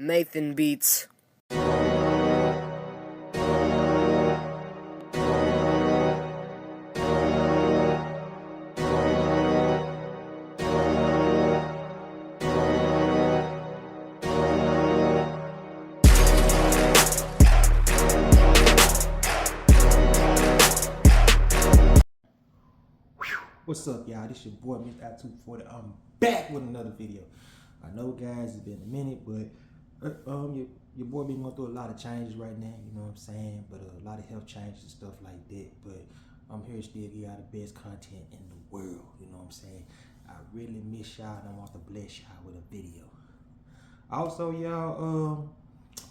Nathan Beats. What's up, y'all? This your boy, Mr. I240. I'm back with another video. I know, guys, it's been a minute, but your boy been going through a lot of changes right now, you know what I'm saying? But a lot of health changes and stuff like that. But I'm here to still give y'all the best content in the world, you know what I'm saying? I really miss y'all, and I want to bless y'all with a video. Also, y'all,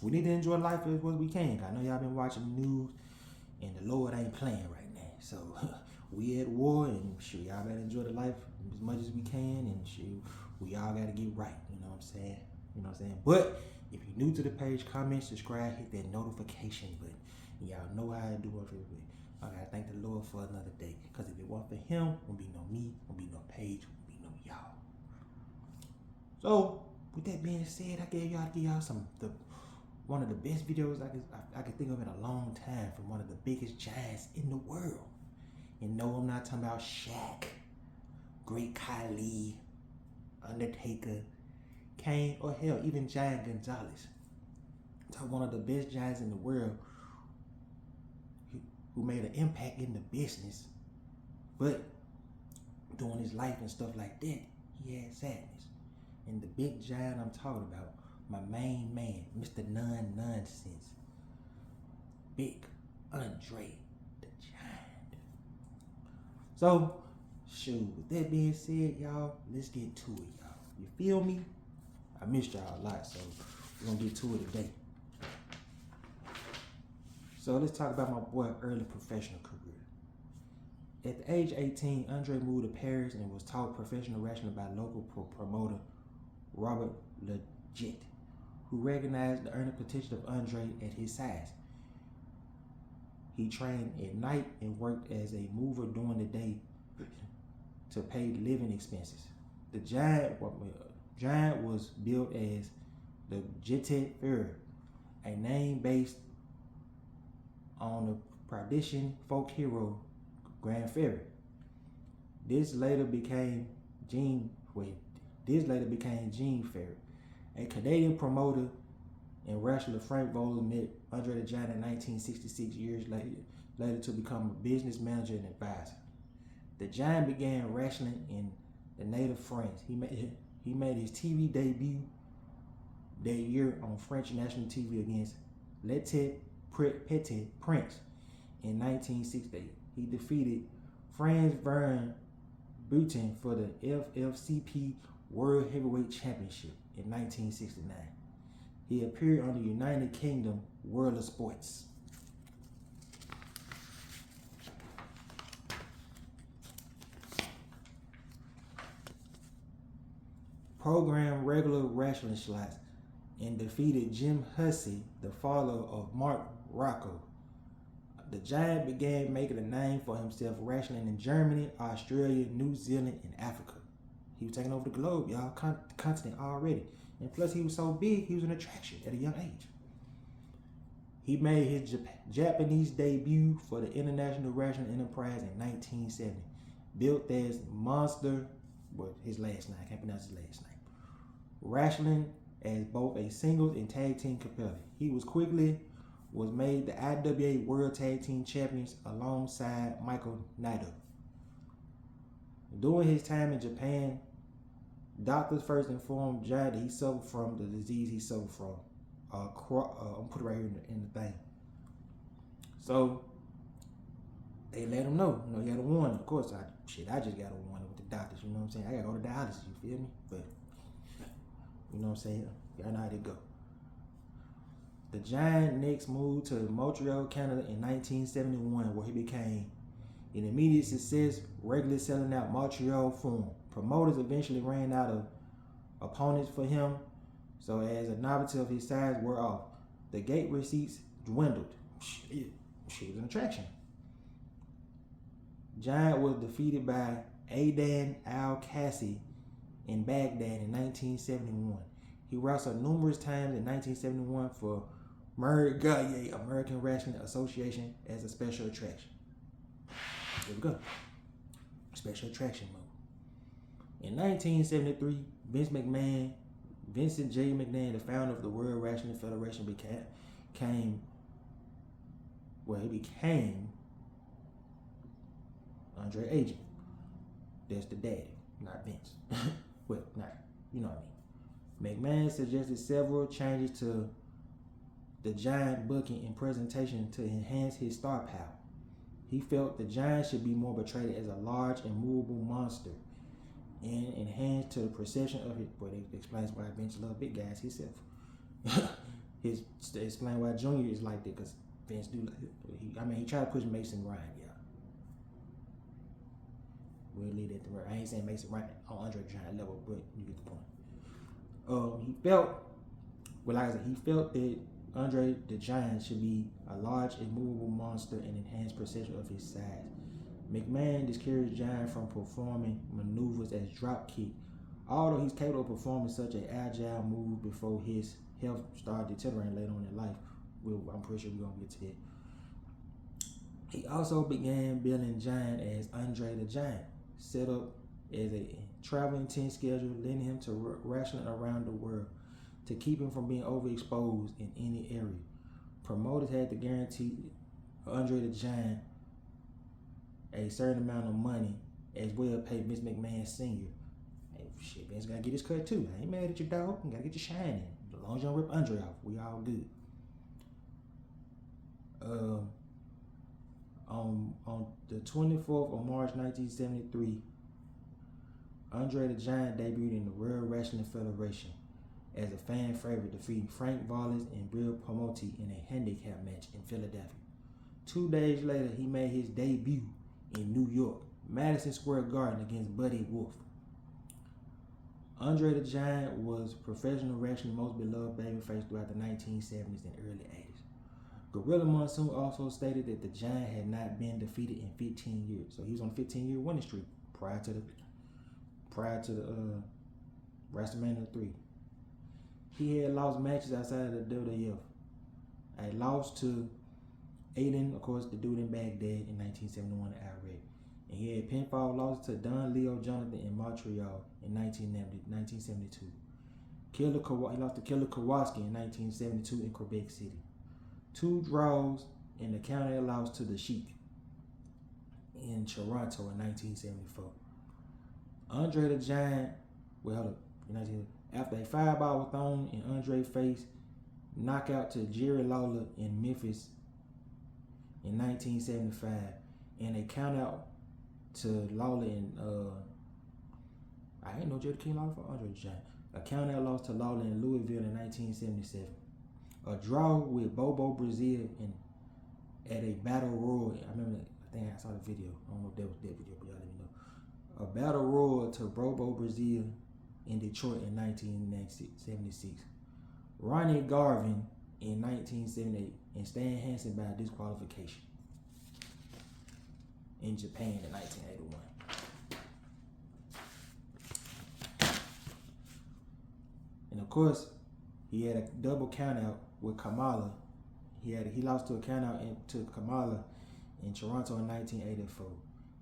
we need to enjoy life as well as we can. I know y'all been watching the news, and the Lord ain't playing right now, so. We at war, and sure, y'all gotta enjoy the life as much as we can, and sure, we all gotta get right, you know what I'm saying? You know what I'm saying? But if you're new to the page, comment, subscribe, hit that notification button. Y'all know how I do it. I gotta thank the Lord for another day, because if it weren't for him, won't be no me, won't be no page, won't be no y'all. So, with that being said, I gave y'all one of the best videos I could think of in a long time from one of the biggest giants in the world. And no, I'm not talking about Shaq, Great Khali, Undertaker, Kane, or hell, even Giant Gonzalez. I'm talking one of the best giants in the world who made an impact in the business, but during his life and stuff like that, he had sadness. And the big giant I'm talking about, my main man, Mr. Non-Nonsense, Big Andre. So, shoot, with that being said, y'all, let's get to it, y'all. You feel me? I missed y'all a lot, so we're gonna get to it today. So let's talk about my boy early professional career. At the age of 18, Andre moved to Paris and was taught professional wrestling by local promoter Robert Legit, who recognized the earning potential of Andre at his size. He trained at night and worked as a mover during the day to pay living expenses. The Giant was billed as the Jeté Ferrer, a name based on the Parisian folk hero Grand Ferry. This later became Jean Ferry, a Canadian promoter and wrestler. Frank Voller met Andre the Giant in 1966, years later to become a business manager and advisor. The Giant began wrestling in the native France. He made his TV debut that year on French national TV against L'État Petit Prince in 1968. He defeated Franz Van Buten for the FFCP World Heavyweight Championship in 1969. He appeared on the United Kingdom World of Sports. Programmed regular wrestling slots and defeated Jim Hussey, the father of Mark Rocco. The Giant began making a name for himself wrestling in Germany, Australia, New Zealand, and Africa. He was taking over the globe, y'all, continent already. And plus, he was so big, he was an attraction at a young age. He made his Japanese debut for the International Wrestling Enterprise in 1970. Built as Monster, his last name, I can't pronounce his last name. Wrestling as both a singles and tag team competitor. He was made the IWA World Tag Team Champions alongside Michael Naito. During his time in Japan, doctors first informed Giant that he suffered from the disease he suffered from. I'm put it right here in the thing. So they let him know, he had a warning. Of course, I just got a warning with the doctors. You know what I'm saying? I gotta go to dialysis. You feel me? But you know what I'm saying? Y'all know how they go. The Giant next moved to Montreal, Canada in 1971, where he became an immediate success, regularly selling out Montreal Forum. Promoters eventually ran out of opponents for him, so as a novelty of his size wore off, the gate receipts dwindled. She was an attraction. Giant was defeated by Aidan Al-Kassi in Baghdad in 1971. He wrestled numerous times in 1971 for American Wrestling Association as a special attraction. There we go. Special attraction mode. In 1973, Vincent J. McMahon, the founder of the World Wrestling Federation, became Andre Agent. That's the daddy, not Vince. Well, not, you know what I mean. McMahon suggested several changes to the Giant booking and presentation to enhance his star power. He felt the Giant should be more portrayed as a large and movable monster and enhance to the perception of it. But it explains why Vince loves big guys himself. Explain why Junior is like that, because Vince do. He tried to push Mason Ryan, yeah. We'll leave that to where I ain't saying Mason Ryan on Andre the Giant level, but you get the point. He felt that Andre the Giant should be a large, immovable monster and enhanced perception of his size. McMahon discouraged Giant from performing maneuvers as drop kick, although he's capable of performing such an agile move before his health started deteriorating later on in life. I'm pretty sure we're gonna get to that. He also began billing Giant as Andre the Giant, set up as a traveling tent schedule, leading him to wrestling around the world to keep him from being overexposed in any area. Promoters had to guarantee Andre the Giant a certain amount of money, as well pay Vince McMahon Sr. Hey, shit, Vince gotta get his cut too. I ain't mad at you, dog. You gotta get your shine in. As long as you don't rip Andre off, we all good. On the 24th of March 1973, Andre the Giant debuted in the World Wrestling Federation as a fan favorite, defeating Frank Vargas and Bill Promote in a handicap match in Philadelphia. 2 days later, he made his debut in New York, Madison Square Garden, against Buddy Wolf. Andre the Giant was professional wrestling's most beloved babyface throughout the 1970s and early 80s. Gorilla Monsoon also stated that the Giant had not been defeated in 15 years. So he was on a 15-year winning streak prior to the WrestleMania 3. He had lost matches outside of the WWF. I lost to Aiden, of course, the dude in Baghdad in 1971 in Iraq. And he had pinfall losses to Don Leo Jonathan in Montreal in 1972. He lost to Killer Kowalski in 1972 in Quebec City. 2 draws and the counter loss to the Sheik in Toronto in 1974. Andre the Giant, after a fireball was thrown in Andre's face, knockout to Jerry Lawler in Memphis in 1975, and a count out to Lawler in I ain't know Jerry King Lawler for Andre the Giant. A count out loss to Lawler in Louisville in 1977. A draw with Bobo Brazil at a battle royal. I think I saw the video. I don't know if that was that video, but y'all let me know. A battle royal to Bobo Brazil in Detroit in 1976. Ronnie Garvin in 1978, and Stan Hansen by disqualification in Japan in 1981. And of course, he had a double countout with Kamala. He lost to a countout to Kamala in Toronto in 1984,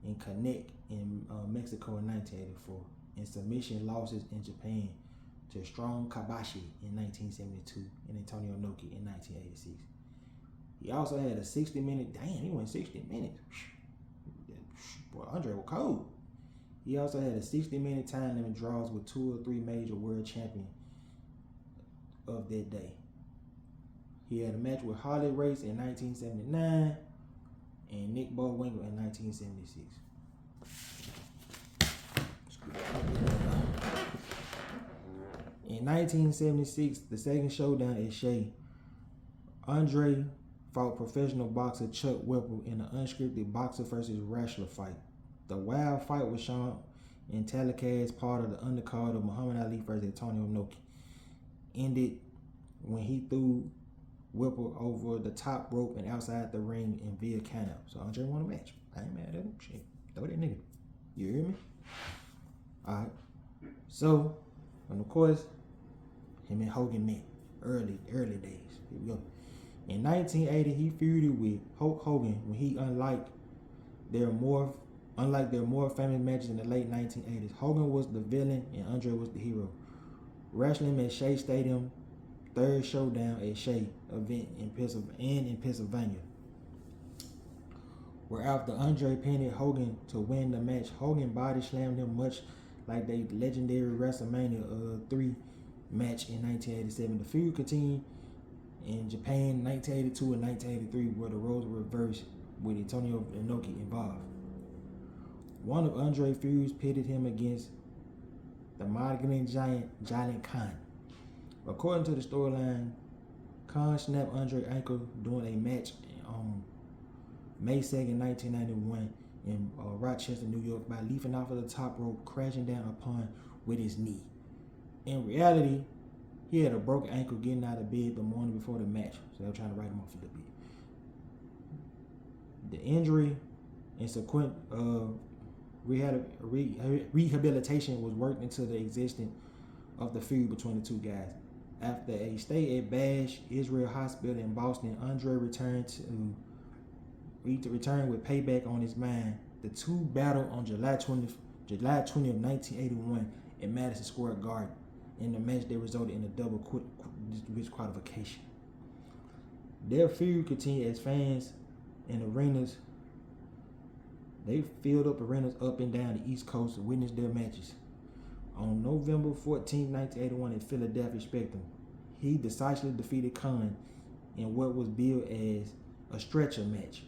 in Connect in Mexico in 1984, and submission losses in Japan to Strong Kabashi in 1972 and Antonio Inoki in 1986. He also had a 60-minute, he went 60 minutes. Boy, Andre was cold. He also had a 60-minute time limit draws with 2 or 3 major world champions of that day. He had a match with Harley Race in 1979 and Nick Bockwinkel in 1976. In 1976, the second showdown at Shea, Andre fought professional boxer Chuck Whipple in an unscripted boxer versus wrestler fight. The wild fight was shown in telecast as part of the undercard of Muhammad Ali versus Antonio Inoki. Ended when he threw Whipple over the top rope and outside the ring in via countout. So Andre won a match. I ain't mad at him. Shit, throw that nigga. You hear me? Alright. So, and of course, Him and Hogan met early days. Here we go. In 1980, he feuded with Hulk Hogan when he, unlike their more famous matches in the late 1980s, Hogan was the villain and Andre was the hero. Wrestling at Shea Stadium, third showdown at Shea event in Pennsylvania, where after Andre pinned Hogan to win the match, Hogan body slammed him much like the legendary WrestleMania 3 match in 1987. The feud continued in Japan 1982 and 1983, where the roles were reversed with Antonio Inoki involved. One of Andre's feuds pitted him against the Mongolian giant Khan. According to the storyline, Khan snapped Andre's ankle during a match on May 2nd, 1991 in Rochester, New York, by leaping off of the top rope, crashing down upon with his knee. In reality, he had a broken ankle getting out of bed the morning before the match, so they were trying to write him off a little bit. The injury and subsequent rehabilitation was worked into the existence of the feud between the two guys. After a stay at Bash Israel Hospital in Boston, Andre returned with payback on his mind. The two battled on July 20th, 1981 in Madison Square Garden. In the match, they resulted in a double disqualification. Their feud continued as fans in arenas. They filled up arenas up and down the East Coast to witness their matches. On November 14, 1981 at Philadelphia Spectrum, he decisively defeated Khan in what was billed as a stretcher match,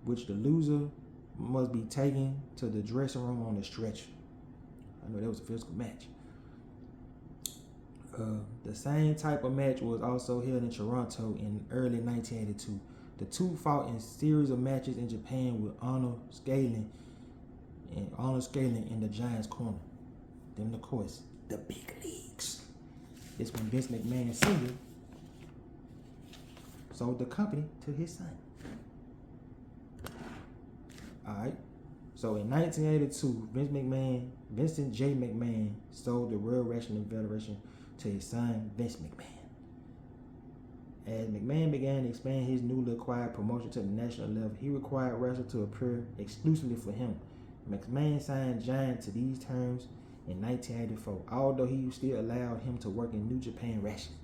which the loser must be taken to the dressing room on a stretcher. I know that was a physical match. The same type of match was also held in Toronto in early 1982. The two fought in a series of matches in Japan with Arnold scaling in the Giants' corner. Then, of course, the big leagues. This when Vince McMahon Sr. sold the company to his son. Alright. So in 1982, Vincent J. McMahon sold the World Wrestling Federation to his son, Vince McMahon. As McMahon began to expand his newly acquired promotion to the national level, he required wrestlers to appear exclusively for him. McMahon signed Giant to these terms in 1984, although he still allowed him to work in New Japan Wrestling.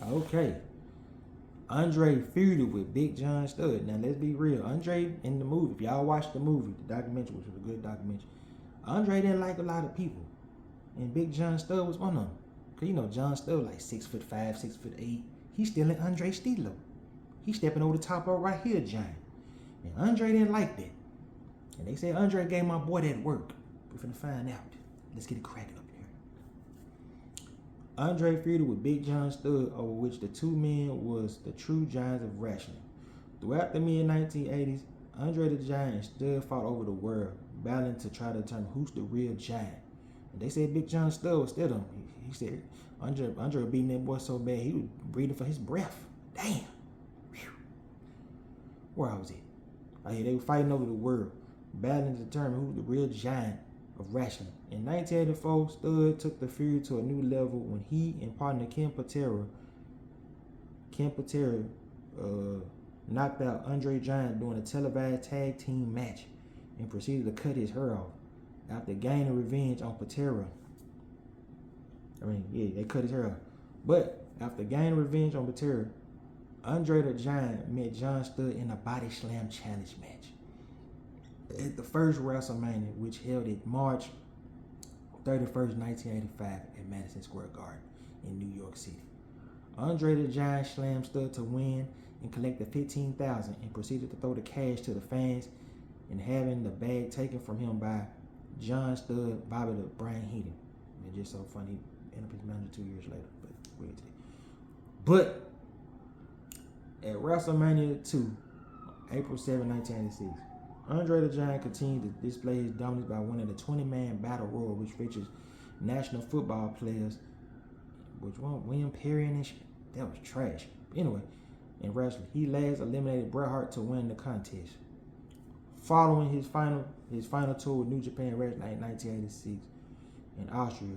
Okay. Andre feuded with Big John Studd. Now let's be real. Andre in the movie, if y'all watched the movie, the documentary, which was a good documentary, Andre didn't like a lot of people. And Big John Studd was one of them. Cause you know John Studd like 6'5", 6'8". He's still in Andre Steelo. He's stepping over the top rope right here, Giant. And Andre didn't like that. And they said Andre gave my boy that work. We're finna find out. Let's get it cracking up here. Andre feuded with Big John Studd, over which the two men was the true giants of wrestling. Throughout the mid-1980s, Andre the Giant and Studd fought over the world, battling to try to determine who's the real giant. And they said Big John Studd was still him. He said Andre was beating that boy so bad he was breathing for his breath. Damn. Whew. Where was it? Oh yeah, they were fighting over the world, battling to determine who's the real giant of wrestling. In 1984, Studd took the feud to a new level when he and partner Ken Patera knocked out Andre Giant during a televised tag team match and proceeded to cut his hair off. After gaining revenge on Patera, they cut his hair off. But after gaining revenge on Patera, Andre the Giant met John Studd in a body slam challenge match at the first WrestleMania, which held it March 31st, 1985 at Madison Square Garden in New York City. Andre the Giant slammed Studd to win and collected $15,000 and proceeded to throw the cash to the fans and having the bag taken from him by John Studd, Bobby the Brain Heenan. It's just so funny. He ended up his manager 2 years later. But at WrestleMania 2, April 7, 1986, Andre the Giant continued to display his dominance by winning the 20-man battle royal, which features national football players, which one, William Perry and shit. That was trash. Anyway, in wrestling, he last eliminated Bret Hart to win the contest. Following his final tour with New Japan Wrestling in 1986 in Austria,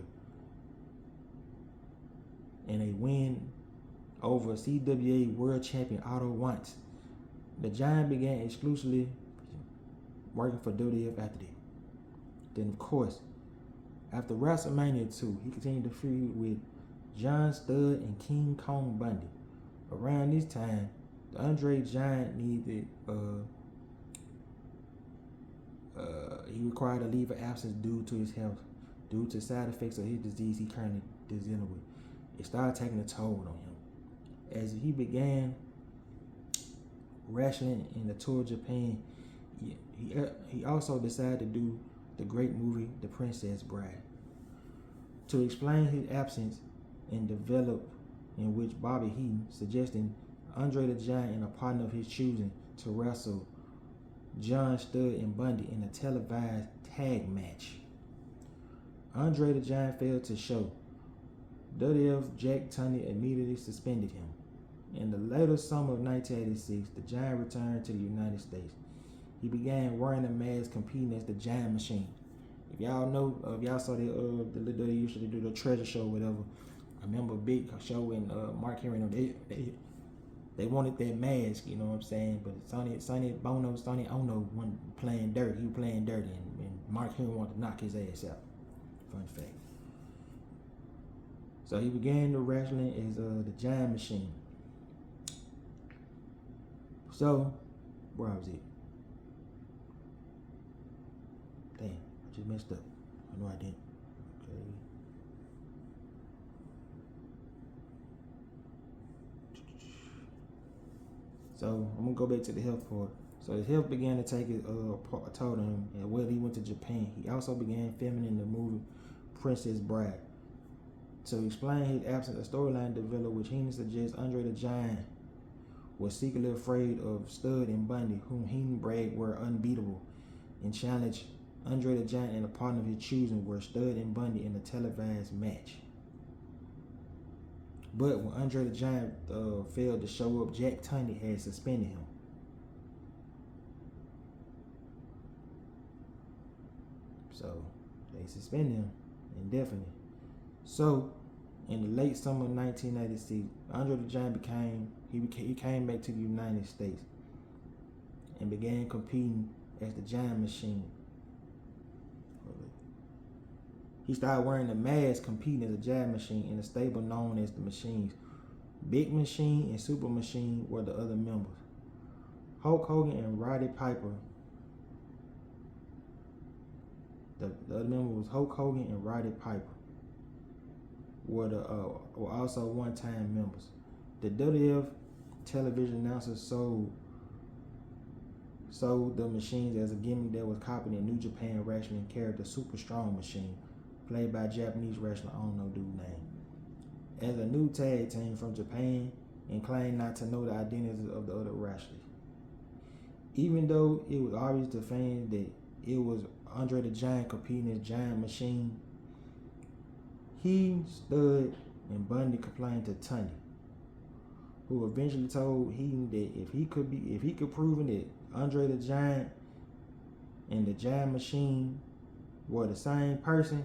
and a win over CWA World Champion Otto Wanz, the Giant began exclusively working for WWF after that. Then, of course, after WrestleMania 2, he continued to feud with John Studd and King Kong Bundy. Around this time, the Andre Giant needed he required a leave of absence due to his health, due to side effects of his disease he currently is dealing with. It started taking a toll on him. As he began wrestling in the tour of Japan, he also decided to do the great movie The Princess Bride. To explain his absence and develop, in which Bobby Heenan suggesting Andre the Giant and a partner of his choosing to wrestle John Studd and Bundy in a televised tag match. Andre the Giant failed to show. WWF Jack Tunney immediately suspended him. In the later summer of 1986, the Giant returned to the United States. He began wearing a mask, competing as the Giant Machine. If y'all know, if y'all saw they used to do the treasure show, whatever. I remember a big show when Mark Henry, they wanted that mask, you know what I'm saying? But Sonny Ono wasn't playing dirty. He was playing dirty, and Mark Henry wanted to knock his ass out. Fun fact. So he began the wrestling as the Giant Machine. So, where was it? Damn, I just messed up. I know I didn't. Okay. So I'm gonna go back to the health part. So his health began to take a toll on him, and when he went to Japan, he also began filming in the movie Princess Bride. To explain his absence, a storyline developed which Heenan suggests Andre the Giant was secretly afraid of Studd and Bundy, whom Heenan bragged were unbeatable, and challenged Andre the Giant and a partner of his choosing were Studd and Bundy in a televised match. But when Andre the Giant failed to show up, Jack Tunney had suspended him. So they suspended him indefinitely. So in the late summer of 1986, Andre the Giant he came back to the United States and began competing as the Giant Machine. He started wearing a mask, competing as a Giant Machine in a stable known as the Machines. Big Machine and Super Machine were the other members. Hulk Hogan and Roddy Piper. The other member was Hulk Hogan and Roddy Piper. Were also one-time members. The WWF television announcers sold the Machines as a gimmick that was copied in New Japan Wrestling character Super Strong Machine, played by Japanese wrestler, I don't know dude's name, as a new tag team from Japan, and claimed not to know the identities of the other wrestlers. Even though it was obvious to fans that it was Andre the Giant competing as Giant Machine, he, Studd, and Bundy complained to Tunney, who eventually told Heenan that if he could prove that Andre the Giant and the Giant Machine were the same person,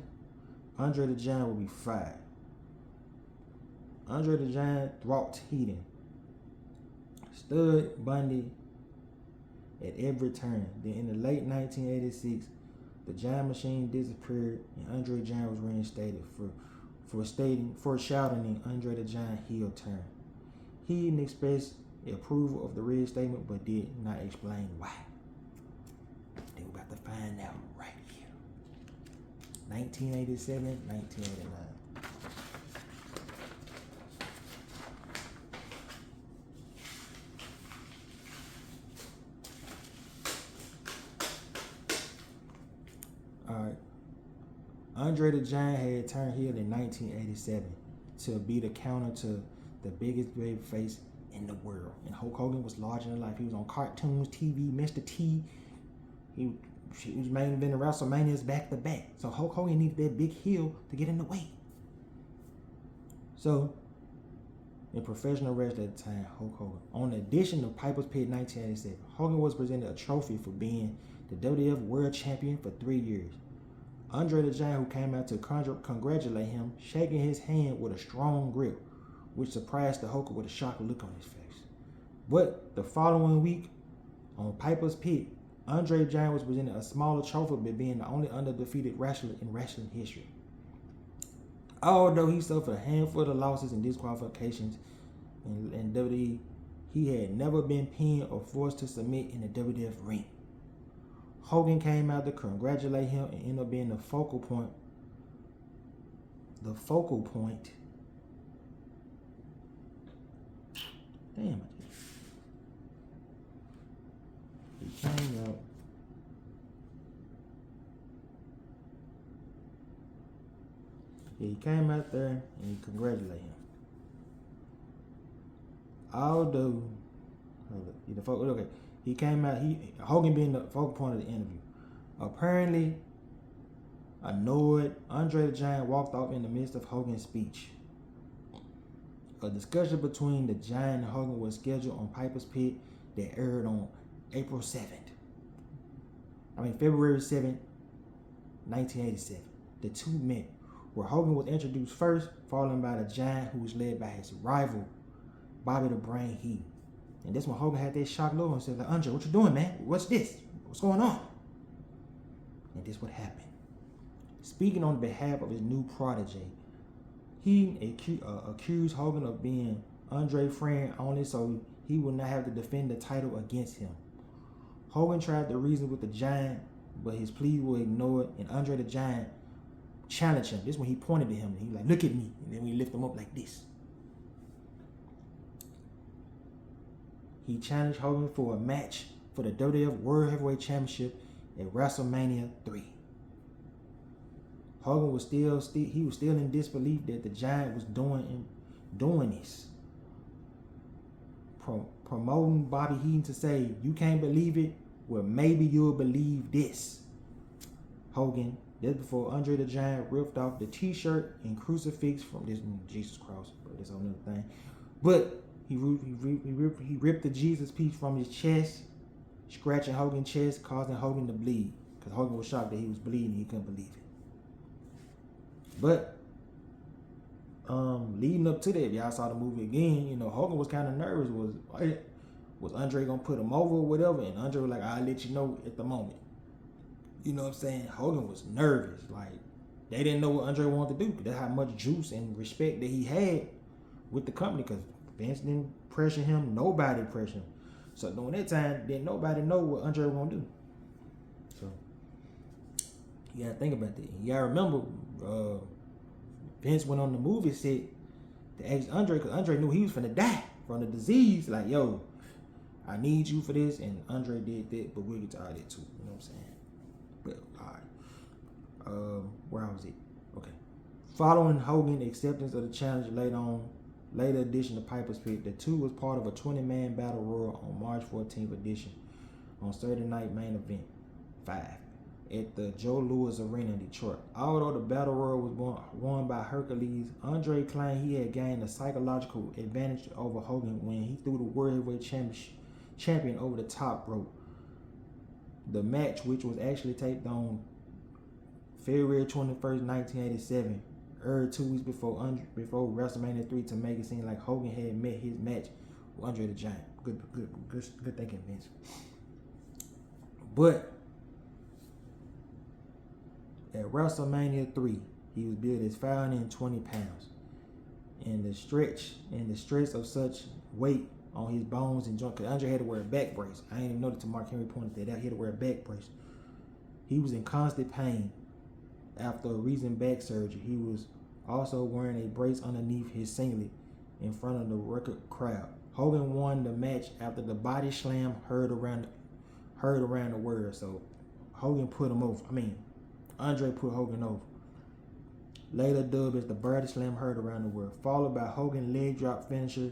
Andre the Giant would be fired. Andre the Giant thwarted Heenan, Studd, Bundy at every turn. Then in the late 1986, the Giant Machine disappeared and Andre the Giant was reinstated for shouting Andre the Giant heel turn. He didn't express approval of the reinstatement, but did not explain why. They were about to find out right here. 1987, 1989. Alright. Andre the Giant had turned heel in 1987 to be the counter to the biggest babyface in the world. And Hulk Hogan was larger than life. He was on cartoons, TV, Mr. T. He was main event of WrestleManias back to back. So Hulk Hogan needed that big heel to get in the way. So in professional wrestling at the time, Hulk Hogan. On the edition of Piper's Pit 1987, Hogan was presented a trophy for being the WWF World Champion for 3 years. Andre the Giant, who came out to congratulate him, shaking his hand with a strong grip, which surprised the Hulk with a shocked look on his face. But the following week, on Piper's Pit, Andre the Giant was presented a smaller trophy by being the only undefeated wrestler in wrestling history. Although he suffered a handful of losses and disqualifications in WWE, he had never been pinned or forced to submit in the WWF ring. Hogan came out to congratulate him and ended up being the focal point. Damn it. He came out. He came out there and he congratulated him. Although, he came out, Hogan being the focal point of the interview. Apparently, annoyed, Andre the Giant walked off in the midst of Hogan's speech. A discussion between the Giant and Hogan was scheduled on Piper's Pit that aired on February 7th, 1987. The two met, where Hogan was introduced first, followed by the Giant, who was led by his rival, Bobby the Brain Heenan. And that's when Hogan had that shock look and said, like, Andre, what you doing, man? What's this? What's going on? And this what happened. Speaking on behalf of his new protege, he accused Hogan of being Andre's friend only so he would not have to defend the title against him. Hogan tried to reason with the Giant, but his plea was ignored, and Andre the Giant challenged him. This is when he pointed at him, and he was like, look at me. And then we lift him up like this. He challenged Hogan for a match for the WWF World Heavyweight Championship at WrestleMania 3. Hogan was still in disbelief that the Giant was doing this. Promoting Bobby Heenan to say, you can't believe it, well maybe you'll believe this. Hogan, just before Andre the Giant ripped off the t-shirt and crucifix from this Jesus cross, but that's another thing. But he ripped the Jesus piece from his chest, scratching Hogan's chest, causing Hogan to bleed. Because Hogan was shocked that he was bleeding, he couldn't believe it. But leading up to that, if y'all saw the movie again, Hogan was kind of nervous. Was Andre gonna put him over or whatever? And Andre was like, I'll let you know at the moment. You know what I'm saying? Hogan was nervous. Like, they didn't know what Andre wanted to do. That's how much juice and respect that he had with the company, because Vince didn't pressure him, nobody pressured him. So during that time, didn't nobody know what Andre was gonna do. So you gotta think about that. You gotta remember, Vince went on the movie set to ask Andre, because Andre knew he was finna die from the disease. Like, yo, I need you for this, and Andre did that, but we'll get to all that too. You know what I'm saying? But all right, where was it? Okay. Following Hogan's acceptance of the challenge later edition of Piper's Pit, the two was part of a 20-man battle royal on March 14th edition on Saturday Night Main Event 5 at the Joe Louis Arena in Detroit. Although the battle royal was won by Hercules, Andre claimed he had gained a psychological advantage over Hogan when he threw the World Heavyweight Champion over the top rope. The match, which was actually taped on February 21st, 1987, aired 2 weeks before WrestleMania 3 to make it seem like Hogan had met his match with Andre the Giant. Good thinking, Vince. But at WrestleMania 3, he was billed as 520 pounds. And the stress of such weight on his bones and joints, because Andre had to wear a back brace. I didn't even know that till Mark Henry pointed that out. He had to wear a back brace. He was in constant pain after a recent back surgery. He was also wearing a brace underneath his singlet in front of the record crowd. Hogan won the match after the body slam heard around the world. So Hogan put him over. Andre put Hogan over. Later dubbed as the body slam heard around the world, followed by Hogan's leg drop finisher.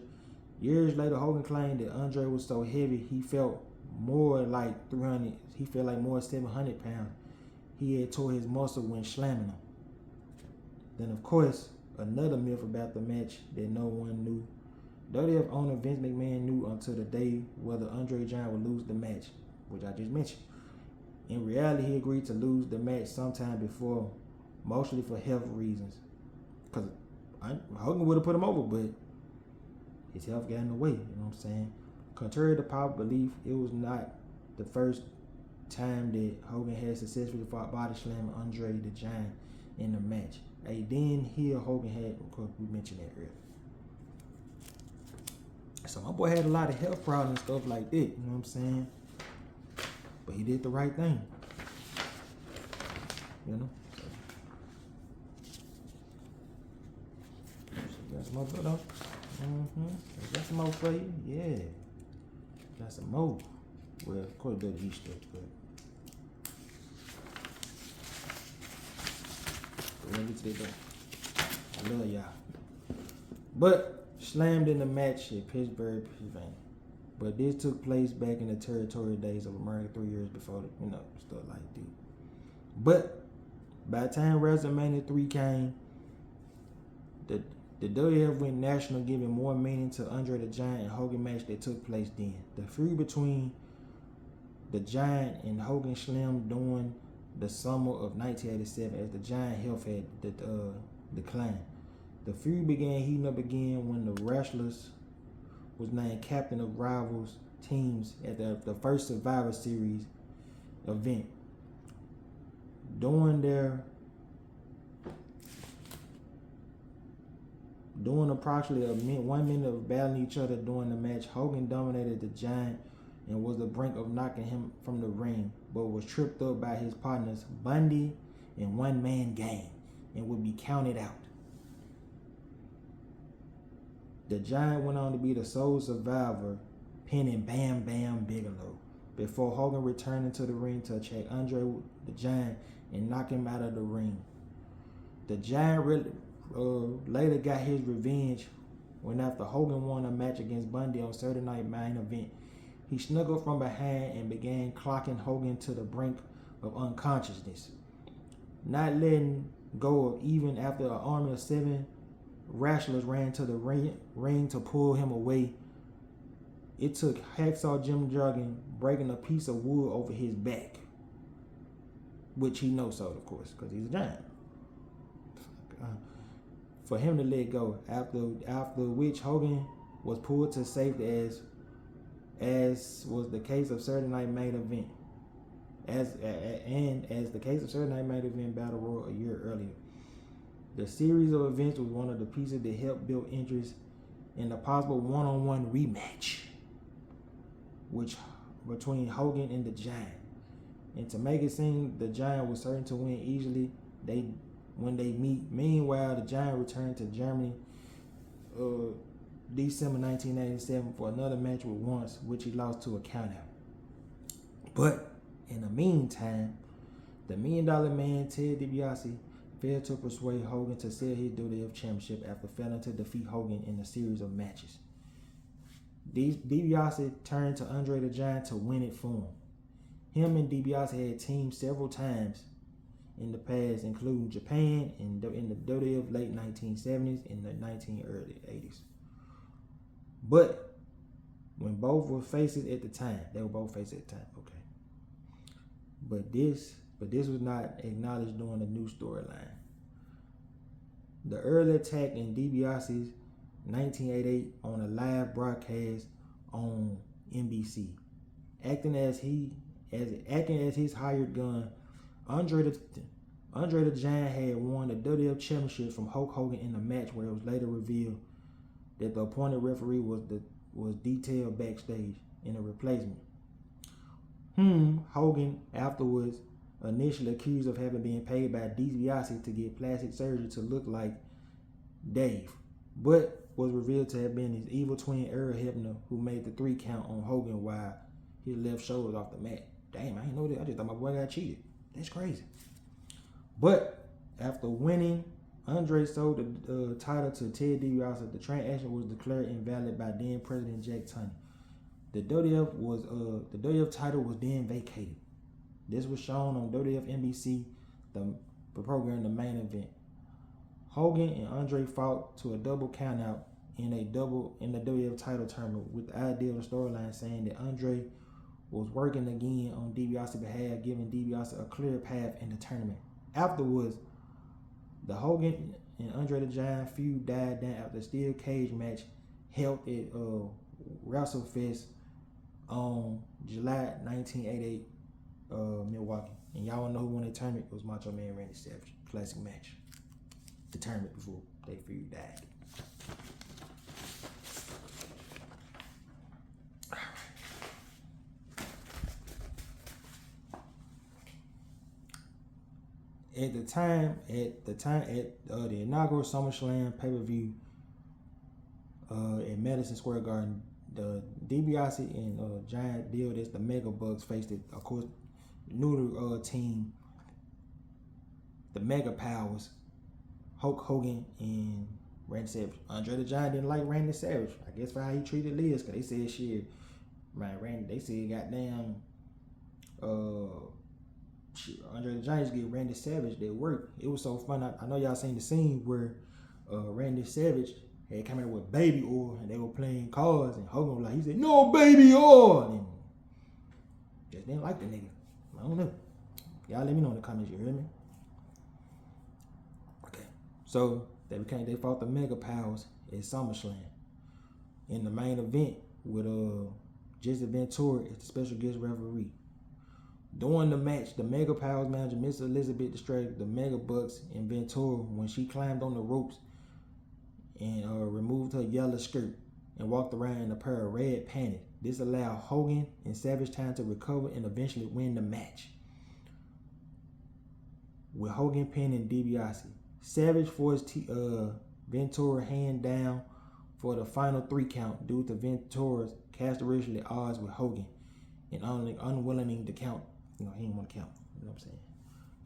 Years later, Hogan claimed that Andre was so heavy he felt more like 300. He felt like more 700 pounds. He had tore his muscle when slamming him. Then, of course, another myth about the match that no one knew WWF owner Vince McMahon knew until the day whether Andre the Giant would lose the match, which I just mentioned. In reality, he agreed to lose the match sometime before, mostly for health reasons. Because Hogan would have put him over, but his health got in the way, you know what I'm saying? Contrary to popular belief, it was not the first time that Hogan had successfully fought body slam Andre the Giant in the match. A then heel Hogan had, of course, we mentioned that earlier. So my boy had a lot of health problems and stuff like that, you know what I'm saying? But he did the right thing, you know? So got some more though. Got some more for you, yeah. Got some more. Well, of course, WWE stuff, but we're gonna get to that though. I love y'all. But slammed in the match at Pittsburgh, Pennsylvania. But this took place back in the territory days of America 3 years before, stuff like that. But by the time WrestleMania 3 came, the WWF went national, giving more meaning to Andre the Giant and Hogan match that took place then. The feud between the Giant and Hogan slimmed during the summer of 1987 as the Giant health had declined. The feud began heating up again when the wrestlers was named captain of rivals teams at the first Survivor Series event. During approximately 1 minute of battling each other during the match, Hogan dominated the Giant and was the brink of knocking him from the ring, but was tripped up by his partners Bundy in one-man game and would be counted out. The Giant went on to be the sole survivor, pinning Bam Bam Bigelow, before Hogan returned into the ring to attack Andre the Giant and knock him out of the ring. The Giant later got his revenge when, after Hogan won a match against Bundy on Saturday Night Main Event, he snuck up from behind and began clocking Hogan to the brink of unconsciousness, not letting go of even after an army of 7 wrestlers ran to the ring to pull him away. It took Hacksaw Jim Duggan breaking a piece of wood over his back, which he no-sold, of course, because he's a Giant, for him to let go. After which Hogan was pulled to safety, as was the case of Saturday Night Main Event, as the case of Saturday Night Main Event Battle Royal a year earlier. The series of events was one of the pieces that helped build interest in the possible one-on-one rematch between Hogan and the Giant. And to make it seem the Giant was certain to win easily, when they meet. Meanwhile, the Giant returned to Germany December 1987 for another match with Once, which he lost to a countout. But in the meantime, the $1 Million Man Ted DiBiase failed to persuade Hogan to sell his WWF Championship after failing to defeat Hogan in a series of matches. DiBiase turned to Andre the Giant to win it for him. Him and DiBiase had teamed several times in the past, including Japan in the WWF late 1970s and the early 80s. But when both were faces at the time, okay. But this was not acknowledged during the new storyline. The early attack in DiBiase's 1988 on a live broadcast on NBC. Acting as his hired gun, Andre the Giant had won the WWF Championship from Hulk Hogan in a match where it was later revealed that the appointed referee was detailed backstage in a replacement. Hogan afterwards initially accused of having been paid by DiBiase to get plastic surgery to look like Dave, but was revealed to have been his evil twin Earl Hebner, who made the 3 count on Hogan while his left shoulder was off the mat. Damn, I didn't know that. I just thought my boy got cheated. That's crazy. But after winning, Andre sold the title to Ted DiBiase. The transaction was declared invalid by then President Jack Tunney. The WWF title was then vacated. This was shown on WWF NBC, the program The Main Event. Hogan and Andre fought to a double countout in the WWF title tournament with the idea of the storyline saying that Andre was working again on DiBiase's behalf, giving DiBiase a clear path in the tournament. Afterwards, the Hogan and Andre the Giant feud died down after a steel cage match held at WrestleFest on July 1988, Milwaukee. And y'all wanna know who won the tournament? It was Macho Man Randy Savage. Classic match. The tournament before they feud died. At the time, at the inaugural SummerSlam pay-per-view at Madison Square Garden, the DiBiase and Giant deal as the Mega Bucks faced it, of course, new team, the Mega Powers, Hulk Hogan and Randy Savage. Andre the Giant didn't like Randy Savage, I guess, for how he treated Liz, because they said shit, man, Randy, they said goddamn, Andre the Giant used to get Randy Savage that work. It was so fun. I know y'all seen the scene where Randy Savage had come out with baby oil and they were playing cards and Hogan was like, he said, "No baby oil," and just didn't like the nigga. I don't know. Y'all let me know in the comments, you hear me? Okay. So they fought the Mega Powers at SummerSlam in the main event with Jesse Ventura as the special guest referee. During the match, the Mega Powers manager, Miss Elizabeth, distracted the Mega Bucks and Ventura when she climbed on the ropes and removed her yellow skirt and walked around in a pair of red panties. This allowed Hogan and Savage time to recover and eventually win the match, with Hogan pinning DiBiase. Savage forced Ventura hand down for the final 3 count due to Ventura's characteristically odds with Hogan and unwilling to count. You know, he didn't want to count. You know what I'm saying?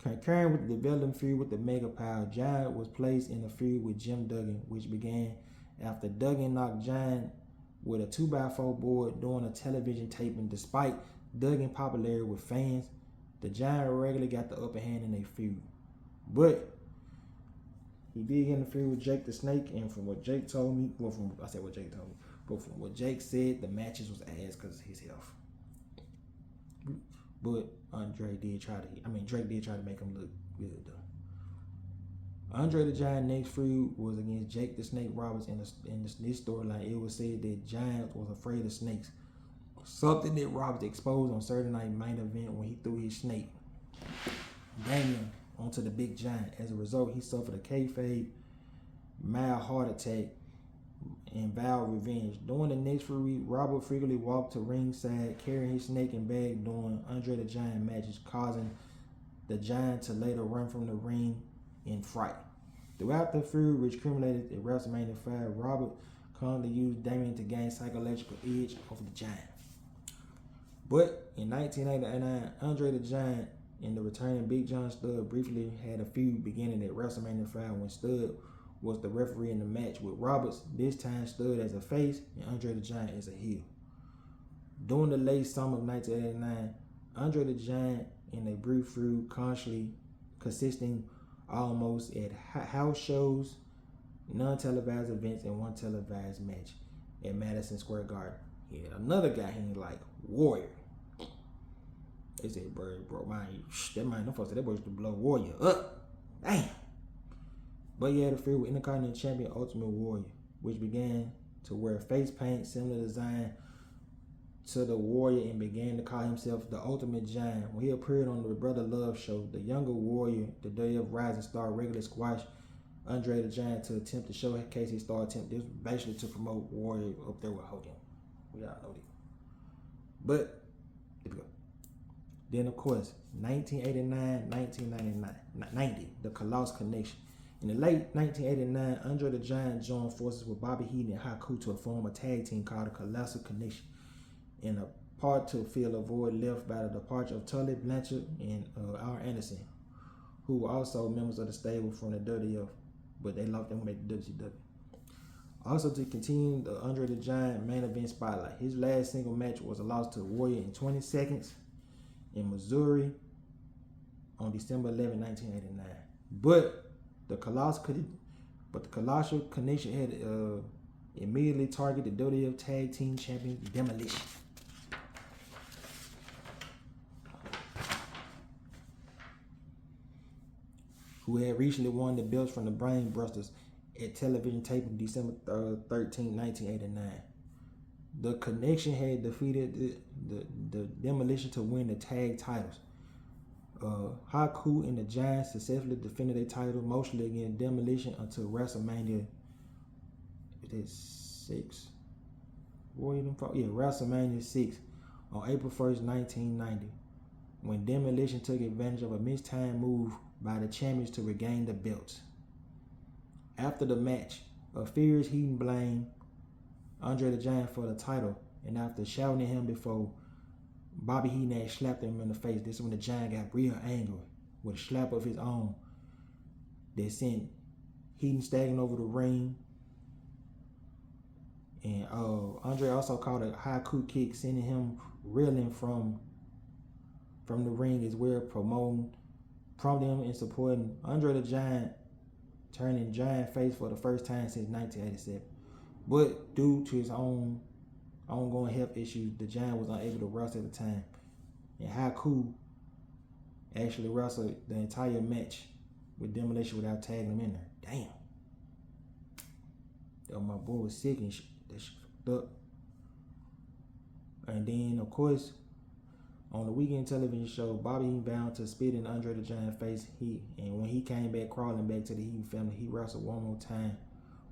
Concurrent with the developing feud with the Mega Power, Giant was placed in a feud with Jim Duggan, which began after Duggan knocked Giant with a 2x4 board during a television taping. Despite Duggan's popularity with fans, the Giant regularly got the upper hand in a feud. But he did get in the feud with Jake the Snake, and from what Jake told me, but from what Jake said, the matches was ass because of his health. But Drake did try to make him look good though. Andre the Giant next feud was against Jake the Snake Roberts. In this storyline, it was said that Giant was afraid of snakes, something that Roberts exposed on Saturday Night Main Event when he threw his snake Damien onto the Big Giant. As a result, he suffered a kayfabe mild heart attack and vowed revenge. During the next feud, Robert frequently walked to ringside carrying his snake and bag during Andre the Giant matches, causing the Giant to later run from the ring in fright. Throughout the feud, which culminated at WrestleMania 5, Robert constantly used Damien to gain psychological edge over the Giant. But in 1989, Andre the Giant and the returning Big John Studd briefly had a feud beginning at WrestleMania 5 when Studd was the referee in the match with Roberts, this time Studd as a face and Andre the Giant as a heel. During the late summer of 1989, Andre the Giant in a brief feud consisting almost at house shows, non-televised events, and one televised match at Madison Square Garden. He had another guy he like, Warrior. They said, bro, that man, them folks said that boy used to blow Warrior up. Damn. But he had a feud with Intercontinental Champion Ultimate Warrior, which began to wear face paint, similar design to the Warrior, and began to call himself the Ultimate Giant. When he appeared on the Brother Love show, the younger Warrior, the WWF Rising Star, regularly squashed Andre the Giant to attempt to showcase his star attempt. This was basically to promote Warrior up there with Hogan. We all know that. But, here we go. Then, of course, 1989, 1990, the Colossal Connection. In the late 1989, Andre the Giant joined forces with Bobby Heenan and Haku to form a tag team called the Colossal Connection, in a part to fill a void left by the departure of Tully Blanchard and Arn Anderson, who were also members of the stable from the WWF, but they left them with the WCW. Also, to continue the Andre the Giant main event spotlight, his last single match was a loss to Warrior in 20 seconds in Missouri on December 11, 1989. But the Colossal Connection had immediately target the WWF Tag Team Champions Demolition. Who had recently won the belts from the Brain Busters at television taping December 13, 1989. The Connection had defeated the Demolition to win the tag titles. Haku and the Giants successfully defended their title mostly against Demolition until WrestleMania. WrestleMania 6 on April 1st, 1990, when Demolition took advantage of a mistimed move by the champions to regain the belts. After the match, a furious Heaton blamed Andre the Giant for the title, and after shouting at him before Bobby Heenan had slapped him in the face, this is when the Giant got real angry with a slap of his own that sent Heaton staggering over the ring. And Andre also caught a Haku kick, sending him reeling from the ring as well, prompting him and supporting Andre the Giant, turning Giant face for the first time since 1987. But due to his own ongoing health issues, the Giant was unable to wrestle at the time. And Haku actually wrestled the entire match with Demolition without tagging him in there. Damn. Yo, my boy was sick and shit. That shit fucked up. And then, of course, on the weekend television show, Bobby Heenan vowed to spit in Andre the Giant's face. And when he came back, crawling back to the Heenan family, he wrestled one more time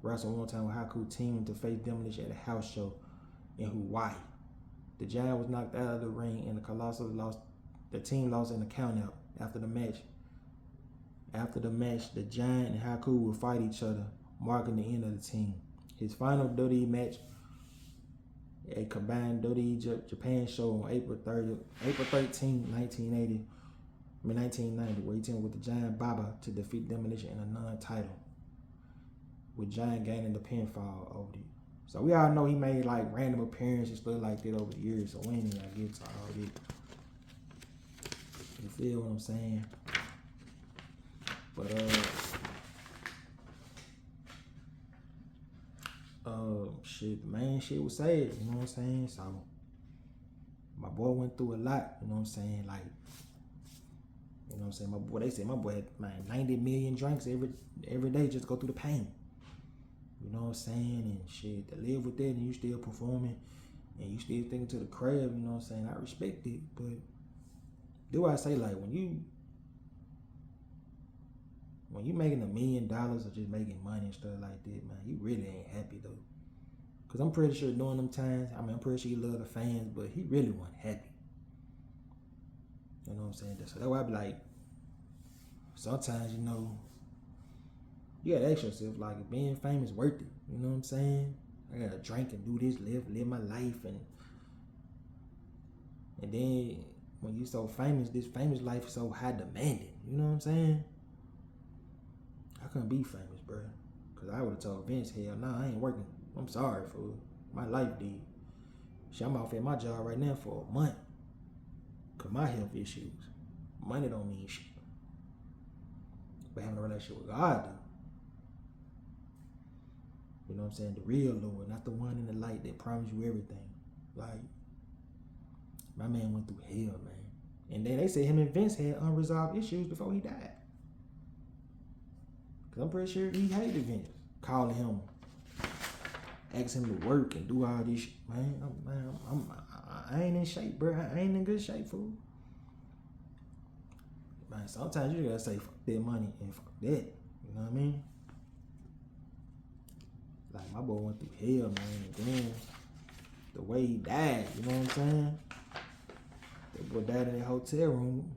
with Haku, teaming to face Demolition at a house show in Hawaii. The Giant was knocked out of the ring, and the team lost in the countout after the match. After the match, the Giant and Haku would fight each other, marking the end of the team. His final WWE match, a combined WWE Japan show on April 13, 1990, where he teamed with the Giant Baba to defeat Demolition in a non-title, with Giant gaining the pinfall over it. So we all know he made like random appearances and stuff like that over the years, so we ain't even gotta get to all that. You feel what I'm saying? But shit, the main shit was sad, you know what I'm saying? So my boy went through a lot, you know what I'm saying? Like, you know what I'm saying? They said my boy had 90 million drinks every day just to go through the pain. You know what I'm saying? And shit, to live with that and you still performing and you still thinking to the crowd, you know what I'm saying? I respect it, but do I say like when you making $1 million or just making money and stuff like that, man, you really ain't happy though. Cause I'm pretty sure during them times, I'm pretty sure he loved the fans, but he really wasn't happy. You know what I'm saying? So that's why I be like, sometimes, you know, you gotta ask yourself, like, if being famous worth it? You know what I'm saying? I gotta drink and do this, live my life, and then when you so famous, this famous life is so high demanding. You know what I'm saying? I couldn't be famous, bro. Cause I would have told Vince, hell nah, I ain't working. I'm sorry, fool. My life did. Shit, I'm off at my job right now for a month. Cause my health issues. Money don't mean shit. But having a relationship with God do. You know what I'm saying? The real Lord, not the one in the light that promised you everything. Like, my man went through hell, man. And then they say him and Vince had unresolved issues before he died. Cause I'm pretty sure he hated Vince. Calling him, asking him to work and do all this shit. Man, I ain't in shape, bro. I ain't in good shape, fool. Man, sometimes you gotta say fuck that money and fuck that. You know what I mean? Like, my boy went through hell, man. And then the way he died, you know what I'm saying? That boy died in that hotel room.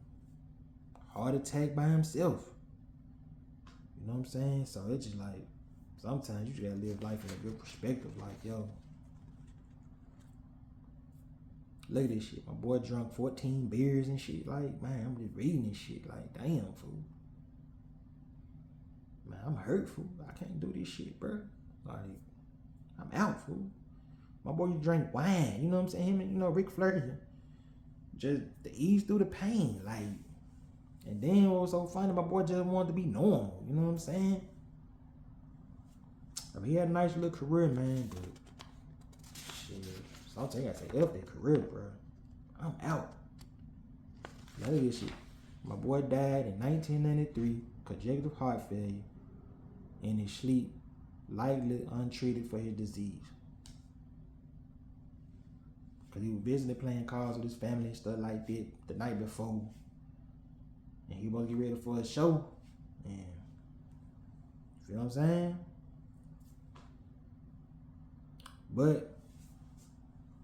Heart attack by himself. You know what I'm saying? So it's just like, sometimes you just gotta live life in a good perspective. Like, yo, look at this shit. My boy drunk 14 beers and shit. Like, man, I'm just reading this shit. Like, damn, fool. Man, I'm hurtful. I can't do this shit, bro. Like, I'm out, fool. My boy, you drink wine. You know what I'm saying? Him and, you know, Ric Flair. Just to ease through the pain. Like, and then what was so funny, my boy just wanted to be normal. You know what I'm saying? I mean, he had a nice little career, man, but shit. Sometimes I say F that career, bro. I'm out. Look at this shit. My boy died in 1993, congestive heart failure, in his sleep, likely untreated for his disease. Cause he was visiting, playing cards with his family and stuff like that the night before. And he was getting ready for a show. And you feel what I'm saying? But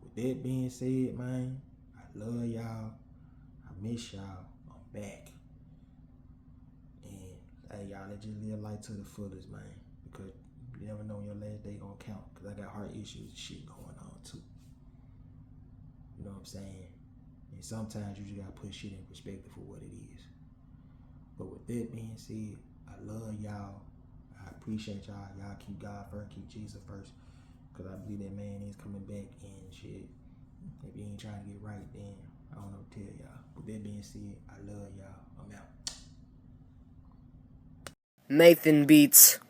with that being said, man, I love y'all. I miss y'all. I'm back. And hey, y'all, let's just live life to the fullest, man. Because you never know when your last day gonna count. Because I got heart issues and shit going on too. You know what I'm saying? And sometimes you just gotta put shit in perspective for what it is. But with that being said, I love y'all. I appreciate y'all. Y'all keep God first, keep Jesus first. Cause I believe that man is coming back and shit. If he ain't trying to get right, then I don't know what to tell y'all. With that being said, I love y'all. I'm out. Nathan Beats.